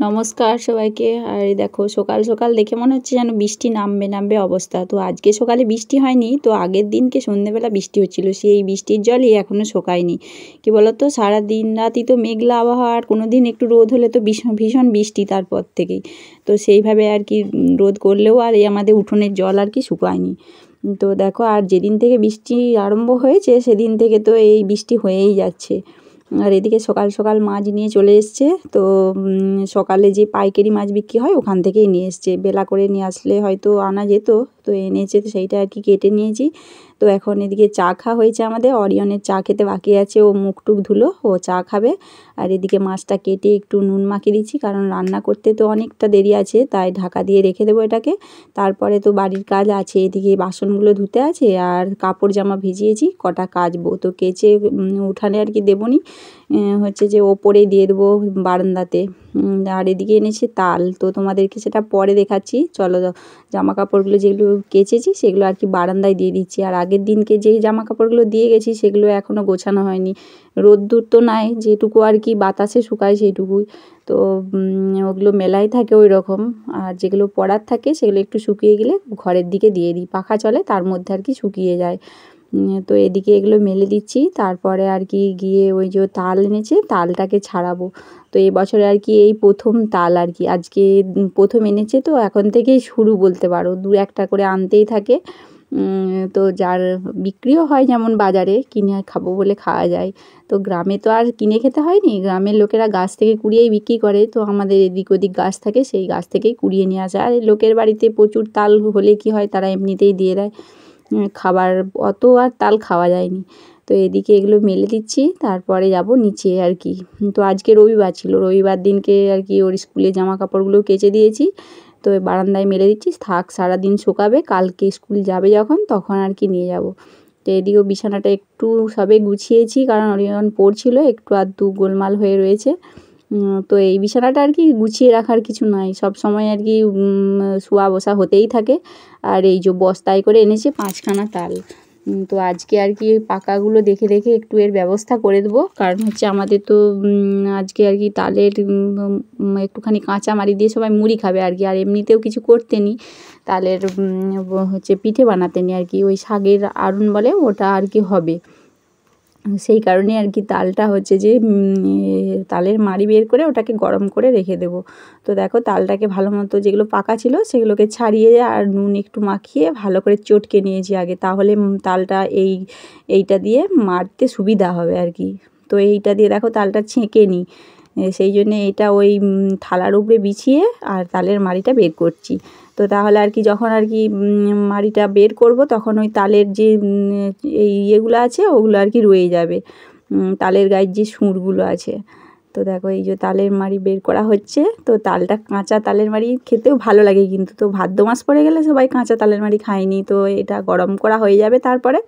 নমস্কার সবাইকে। আর এই দেখো সকাল সকাল দেখে মনে হচ্ছে যেন বৃষ্টি নামবে নামবে অবস্থা। তো আজকে সকালে বৃষ্টি হয়নি, তো আগের দিনকে সন্ধ্যেবেলা বৃষ্টি হচ্ছিল, সেই বৃষ্টির জলই এখনও শোকায়নি। কি বলতো, সারা দিন রাতই তো মেঘলা আবহাওয়া, আর কোনো দিন একটু রোদ হলে তো ভীষণ ভীষণ বৃষ্টি তারপর থেকেই। তো সেইভাবে আর কি রোদ করলেও আর এই আমাদের উঠোনের জল আর কি শুকায়নি। তো দেখো, আর যেদিন থেকে বৃষ্টি আরম্ভ হয়েছে সেদিন থেকে তো এই বৃষ্টি হয়েই যাচ্ছে। আর এদিকে সকাল সকাল মাছ নিয়ে চলে এসছে। তো সকালে যে পাইকারি মাছ বিক্রি হয় ওখান থেকেই নিয়ে এসছে, বেলা করে নিয়ে আসলে হয়তো আনা যেত, তো এনেছে, তো সেইটা আর কি কেটে নিয়েছি। তো এখন এদিকে চা খাওয়া হয়েছে আমাদের, অরিয়নের চা খেতে বাকি আছে, ও মুখ টুক ধুলো, ও চা খাবে। আর এদিকে মাছটা কেটে একটু নুন মাখিয়ে দিচ্ছি, কারণ রান্না করতে তো অনেকটা দেরি আছে, তাই ঢাকা দিয়ে রেখে দেবো এটাকে। তারপরে তো বাড়ির কাজ আছে, এদিকে বাসনগুলো ধুতে আছে, আর কাপড় জামা ভিজিয়েছি, কটা কাচবো, তো কেচে উঠানে আর কি দেবনি, হচ্ছে যে ওপরেই দিয়ে দেবো বারান্দাতে। আর এদিকে এনেছে তাল, তো তোমাদেরকে সেটা পরে দেখাচ্ছি। চলো, জামা কাপড়গুলো যেগুলো কেচেছি সেগুলো আর কি বারান্দায় দিয়ে দিচ্ছি। আর আগের দিনকে যেই জামা কাপড়গুলো দিয়ে গেছি সেগুলো এখনও গোছানো হয়নি, রোদ্দুর তো নাই, যেটুকু আর কি বাতাসে শুকায় সেইটুকুই। তো ওগুলো মেলাই থাকে ওই রকম, আর যেগুলো পরার থাকে সেগুলো একটু শুকিয়ে গেলে ঘরের দিকে দিয়ে দিই, পাখা চলে তার মধ্যে আর কি শুকিয়ে যায়। তো এদিকে এগুলো মেলে দিচ্ছি, তারপরে আর কি গিয়ে ওই যে তাল এনেছে তালটাকে ছাড়াবো। তো এবছরে আর কি এই প্রথম তাল আর কি, আজকে প্রথম এনেছে, তো এখন থেকেই শুরু বলতে পারো, দু একটা করে আনতেই থাকে। তো যার বিক্রিও হয়, যেমন বাজারে কিনে খাবো বলে খাওয়া যায়। তো গ্রামে তো আর কিনে খেতে হয়নি, গ্রামের লোকেরা গাছ থেকে কুড়িয়েই বিক্রি করে, তো আমাদের এদিক ওদিক গাছ থাকে, সেই গাছ থেকেই কুড়িয়ে নিয়ে আসে। আর লোকের বাড়িতে প্রচুর তাল হলে কি হয়, তারা এমনিতেই দিয়ে দেয়, খাবার অত আর তাল খাওয়া যায়নি। তো এদিকে এগুলো মেলে দিচ্ছি, তারপরে যাব নিচে আর কি। তো আজকে রবিবার ছিল, রবিবার দিনকে আর কি ওর স্কুলে জামা কাপড়গুলো কেচে দিয়েছি, তো বারান্দায় মেলে দিচ্ছি, থাক সারাদিন শুকাবে, কালকে স্কুল যাবে যখন তখন আর কি নিয়ে যাব। তো এদিকেও বিছানাটা একটু সবে গুছিয়েছি, কারণ অরিয়ন পড়ছিল, একটু আধটু গোলমাল হয়ে রয়েছে। তো এই বিছানাটা আর কি গুছিয়ে রাখার কিছু নাই, সব সময় আর কি শোয়া বসা হতেই থাকে। আর এই যে বস্তায় করে এনেছে 5খানা তাল, তো আজকে আর কি ওই পাকাগুলো দেখে দেখে একটু এর ব্যবস্থা করে দেবো, কারণ হচ্ছে আমাদের তো আজকে আর কি তালের একটুখানি কাঁচা মারি দিয়ে সবাই মুড়ি খাবে আর কি, আর এমনিতেও কিছু করতে নি, তালের হচ্ছে পিঠে বানাতে নি আর কি, ওই শাকের আড়ুন বলে ওটা আর কি হবে, সেই কারণে আর কি তালটা হচ্ছে যে তালের মাড়ি বের করে ওটাকে গরম করে রেখে দেবো। তো দেখো তালটাকে ভালো মতো, যেগুলো পাকা ছিল সেগুলোকে ছাড়িয়ে আর নুন একটু মাখিয়ে ভালো করে চটকে নিয়েছি আগে, তাহলে তালটা এইটা দিয়ে মারতে সুবিধা হবে আর কি। তো এইটা দিয়ে দেখো তালটা ছেঁকে নিই, সেই জন্যে এটা ওই থালার উপরে বিছিয়ে আর তালের মাড়িটা বের করছি। তো তাহলে আর কি যখন আর কি মাড়িটা বের করব তখন ওই তালের যে এই ইয়েগুলো আছে ওগুলো আর কি রয়ে যাবে, তালের গায়ের যে সুরগুলো আছে। তো দেখো এই যে তালের মাড়ি বের করা হচ্ছে, তো তালটা কাঁচা তালের মাড়ি খেতেও ভালো লাগে, কিন্তু তো ভাদ্র মাস পড়ে গেলে সবাই কাঁচা তালের মাড়ি খায়নি, তো এটা গরম করা হয়ে যাবে তারপরে।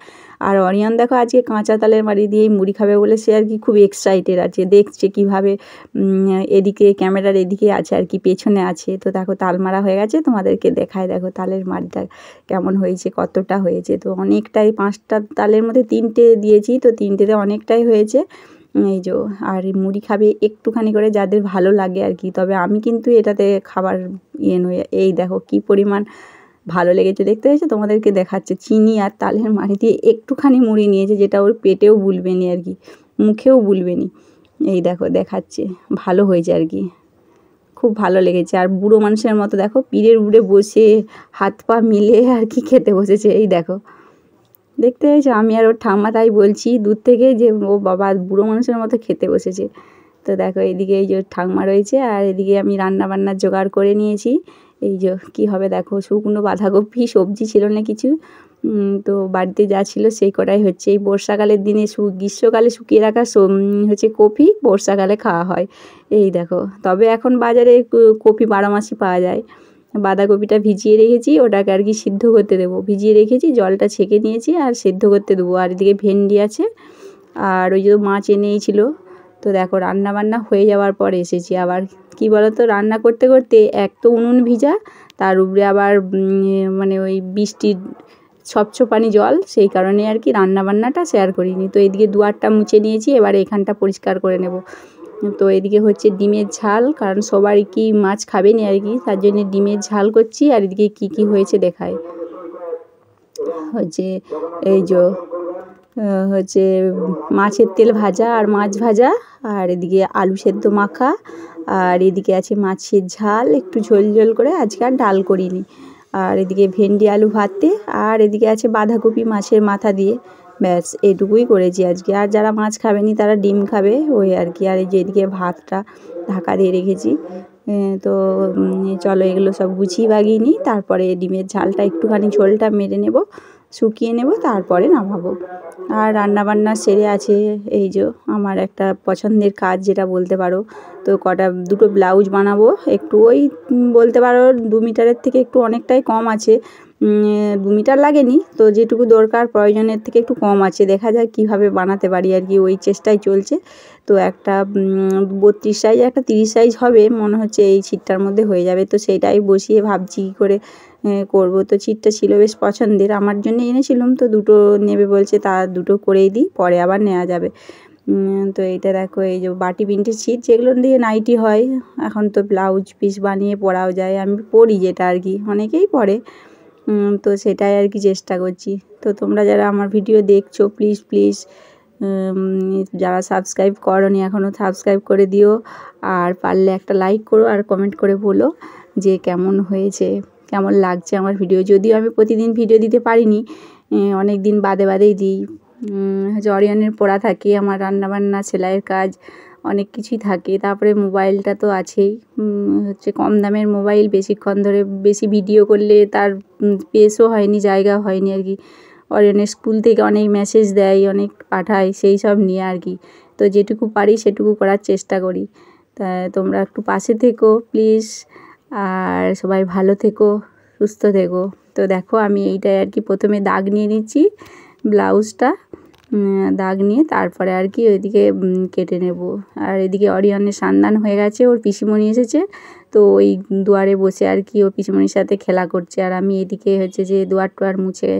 আর অরিয়ন দেখো আজকে কাঁচা তালের মাড়ি দিয়েই মুড়ি খাবে বলে সে আর কি খুব এক্সাইটেড আছে, দেখছে কীভাবে এদিকে ক্যামেরার এদিকে আছে আর কি, পেছনে আছে। তো দেখো তাল মারা হয়ে গেছে, তোমাদেরকে দেখায়, দেখো তালের মাড়িটা কেমন হয়েছে, কতটা হয়েছে। তো অনেকটাই, 5টা তালের মধ্যে 3টে দিয়েছি, তো 3টেতে অনেকটাই হয়েছে। এই যে, আর মুড়ি খাবে একটুখানি করে যাদের ভালো লাগে আর কি, তবে আমি কিন্তু এটাতে খাবার নই। এই দেখো কি পরিমাণ ভালো লেগেছে দেখতে পেয়েছো, তোমাদেরকে দেখাচ্ছে, চিনি আর তালের মাড়ি দিয়ে একটুখানি মুড়ি নিয়েছে, যেটা ওর পেটেও গুলবে নি আর কি, মুখেও গুলবে নি। এই দেখো দেখাচ্ছে, ভালো হয়েছে আর কি, খুব ভালো লেগেছে। আর বুড়ো মানুষের মতো দেখো পীরের উপরে বসে হাত পা মিলে আর কি খেতে বসেছে, এই দেখো দেখতে পেয়েছো। আমি আর ওর ঠাম্মা তাই বলছি দূর থেকে যে ও বাবা বুড়ো মানুষের মতো খেতে বসেছে। তো দেখো এইদিকে এই যে ঠাম্মা রয়েছে, আর এদিকে আমি রান্না বান্নার জোগাড় করে নিয়েছি। এই যে কী হবে দেখো, শুকনো বাঁধাকপি, সবজি ছিল না কিছু, তো বাড়িতে যা ছিল সেই কটাই হচ্ছে। এই বর্ষাকালের দিনে গ্রীষ্মকালে শুকিয়ে রাখা হচ্ছে কপি বর্ষাকালে খাওয়া হয়। এই দেখো, তবে এখন বাজারে কপি 12 মাসই পাওয়া যায়। বাঁধাকপিটা ভিজিয়ে রেখেছি, ওটাকে আর কি সিদ্ধ করতে দেবো, ভিজিয়ে রেখেছি, জলটা ছেঁকে নিয়েছি আর সিদ্ধ করতে দেবো। আর এদিকে ভেন্ডি আছে, আর ওই যে মাছ এনেছিল। তো দেখো রান্না বান্না হয়ে যাওয়ার পর এসেছি, আবার কি বলো তো, রান্না করতে করতে এক তো উনুন ভিজা, তার উপরে আবার মানে ওই বৃষ্টির ছপছপানি জল, সেই কারণে আর কি রান্না বান্নাটা শেয়ার করিনি। তো এদিকে দুয়ারটা মুছে নিয়েছি, এবারে এখানটা পরিষ্কার করে নেব। তো এদিকে হচ্ছে ডিমের ঝাল, কারণ সবাই কি মাছ খাবে না আর কি, তার জন্য ডিমের ঝাল করছি। আর এদিকে কি হয়েছে দেখায়, হচ্ছে এই যে হচ্ছে মাছের তেল ভাজা আর মাছ ভাজা, আর এদিকে আলু সেদ্ধ মাখা, আর এদিকে আছে মাছের ঝাল একটু ঝোল ঝোল করে, আজকে আর ডাল করিনি। আর এদিকে ভেন্ডি আলু ভাতে, আর এদিকে আছে বাঁধাকপি মাছের মাথা দিয়ে। ব্যাস এটুকুই করেছি আজকে। আর যারা মাছ খাবেনি তারা ডিম খাবে ওই আর কি। আর এই যে এদিকে ভাতটা ঢাকা দিয়ে রেখেছি। তো চলো এগুলো সব গুছিয়ে বাগিয়ে নিই, তারপরে ডিমের ঝালটা একটুখানি ঝোলটা মেরে নেব, শুকিয়ে নেব, তারপরে নামাবো। আর রান্নাবান্না সেরে আছে এই যে আমার একটা পছন্দের কাজ যেটা বলতে পারো। তো দুটো ব্লাউজ বানাবো, একটু ওই বলতে পারো 2 মিটারের থেকে একটু অনেকটাই কম আছে, 2 মিটার লাগেনি, তো যেটুকু দরকার প্রয়োজনের থেকে একটু কম আছে, দেখা যাক কীভাবে বানাতে পারি আর কি, ওই চেষ্টাই চলছে। তো একটা 32 সাইজ একটা 30 সাইজ হবে মনে হচ্ছে, এই ছিটটার মধ্যে হয়ে যাবে। তো সেইটাই বসিয়ে ভাবছি কী করে করব। তো ছিটটা ছিল বেশ পছন্দের, আমার জন্য এনেছিলাম, তো দুটো নেবে বলছে, তা দুটো করেই দিই, পরে আবার নেওয়া যাবে। তো এইটা দেখো, এই যে বাটি প্রিন্টের ছিট, যেগুলো দিয়ে নাইটি হয়, এখন তো ব্লাউজ পিস বানিয়ে পরাও যায়, আমি পরি যেটা আর কি, অনেকেই পরে। তো সেটাই আর কি চেষ্টা করছি। তো তোমরা যারা আমার ভিডিও দেখছো প্লিজ যারা সাবস্ক্রাইব করোনি এখনও সাবস্ক্রাইব করে দিও, আর পারলে একটা লাইক করো, আর কমেন্ট করে বলো যে কেমন হয়েছে, কেমন লাগছে আমার ভিডিও। যদিও আমি প্রতিদিন ভিডিও দিতে পারিনি, অনেক দিন বাদেই দিই। অরিয়নের পড়া থাকে, আমার রান্নাবান্না, সেলাইয়ের কাজ, অনেক কিছুই থাকে, তারপরে মোবাইলটা তো আছেই। হচ্ছে কম দামের মোবাইল, বেশিক্ষণ ধরে বেশি ভিডিও করলে তার স্পেসও হয়নি, জায়গা হয়নি আর কি। অরিয়নের স্কুল থেকে অনেক মেসেজ দেয়, অনেক পাঠায়, সেই সব নিয়ে আর কি। তো যেটুকু পারি সেটুকু করার চেষ্টা করি। তা তোমরা একটু পাশে থেকো প্লিজ, আর সবাই ভালো থেকো, সুস্থ থেকো। তো দেখো আমি এইটাই আর কি প্রথমে দাগ নিয়ে নিচ্ছি ব্লাউজটা, দাগ নিয়ে তারপরে আর কি ওইদিকে কেটে নেব। আর এদিকে অরিয়নের স্নান হয়ে গেছে, ওর পিসিমণি এসেছে, তো ওই দুয়ারে বসে আর কি ওর পিসিমণির সাথে খেলা করছে। আর আমি এদিকে হচ্ছে যে দুয়ার টুয়ার মুছে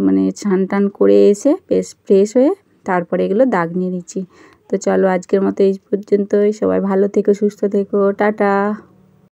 মানে স্নান টান করে এসে বেশ ফ্রেশ হয়ে তারপরে এগুলো দাগ নিয়ে নিচ্ছি। তো চলো আজকের মতো এই পর্যন্তই, সবাই ভালো থেকো, সুস্থ থেকো, টাটা।